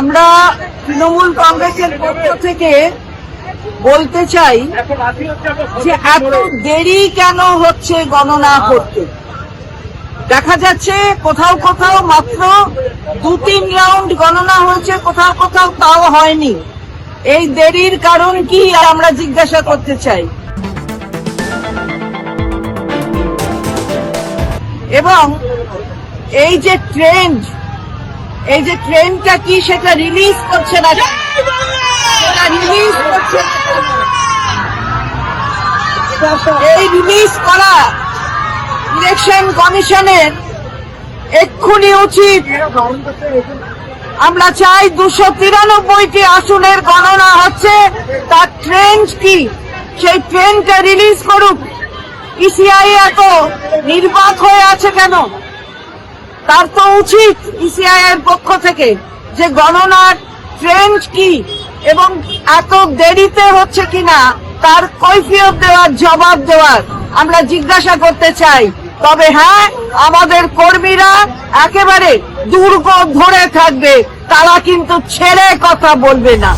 আমরা তৃণমূল কংগ্রেসের পক্ষ থেকে বলতে চাই যে এত দেরি কেন হচ্ছে গণনা করতে। দেখা যাচ্ছে কোথাও কোথাও মাত্র 2-3 রাউন্ড গণনা হয়েছে, কোথাও কোথাও তাও হয়নি। এই দেরির কারণ কি আমরা জিজ্ঞাসা করতে চাই। এবং এই যে ট্রেনটা কি সেটা রিলিজ করছে না, সেটা রিলিজ করছে না। এই রিলিজ করা ইলেকশন কমিশনের এক্ষুনি উচিত। আমরা চাই 293টি আসনের গণনা হচ্ছে, তার ট্রেন কি সেই ট্রেনটা রিলিজ করুক। ইসিআই এত নির্বাক হয়ে আছে কেন? তার তো উচিত ইসিআই এর পক্ষ থেকে যে গণনার ট্রেন কি এবং এত দেরিতে হচ্ছে কিনা তার কৈফিয়ত দেওয়ার, জবাব দেওয়ার আমরা জিজ্ঞাসা করতে চাই। তবে হ্যাঁ, আমাদের কর্মীরা একেবারে দুর্গ ধরে থাকবে, তারা কিন্তু ছেড়ে কথা বলবে না।